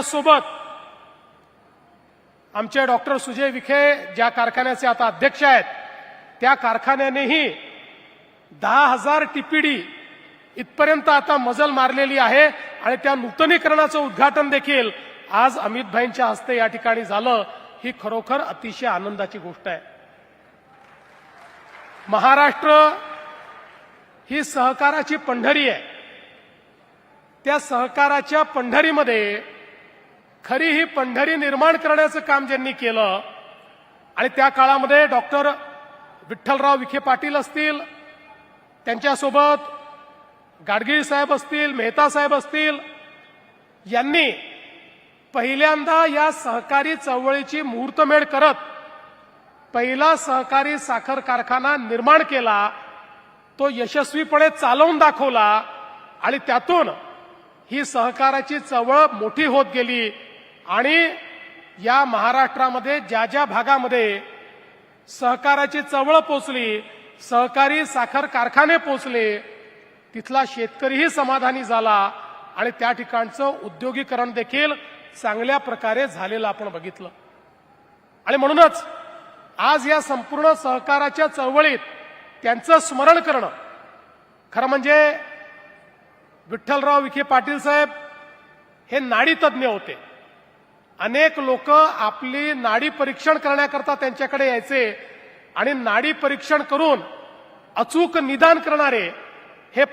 सोबत आमचे डॉक्टर सुजय विखे ज्या कारखान्याचे आता अध्यक्ष आहेत त्या कारखान्यानेही 10,000 टीपीडी इथपर्यंत आता मजल मारलेली आहे आणि त्या नूतनीकरणाचं उद्घाटन देखील आज अमित भाईंच्या हस्ते या ठिकाणी झालं। ही खरोखर अतिशय आनंदाची गोष्ट आहे। महाराष्ट्र ही सहकाराची पंढरी आहे। त्या सहकाराच्या पंढरीमध्ये खरी ही पंढरी निर्माण करण्याचं काम ज्यांनी केलं आणि त्या काळामध्ये डॉक्टर विठ्ठलराव विखे पाटील असतील, त्यांच्यासोबत गाडगीळ साहेब असतील, मेहता साहेब असतील, यांनी पहिल्यांदा या सहकारी चळवळीची मुहूर्तमेढ करत पहिला सहकारी साखर कारखाना निर्माण केला, तो यशस्वीपणे चालवून दाखवला आणि त्यातून ही सहकाराची चळवळ मोठी होत गेली आणि या महाराष्ट्रामध्ये ज्या ज्या भागामध्ये सहकाराची चळवळ पोचली, सहकारी साखर कारखाने पोचले, तिथला शेतकरीही समाधानी झाला आणि त्या ठिकाणचं उद्योगीकरण देखील चांगल्या प्रकारे झालेलं आपण बघितलं। आणि म्हणूनच आज या संपूर्ण सहकाराच्या चळवळीत त्यांचं स्मरण करणं, खरं म्हणजे विठ्ठलराव विखे पाटील साहेब हे नाडी तज्ञ होते। अनेक लोक आपली नाडी परीक्षण करण्याकरता त्यांच्याकडे यायचे आणि नाडी परीक्षण करून अचूक निदान करणारे हे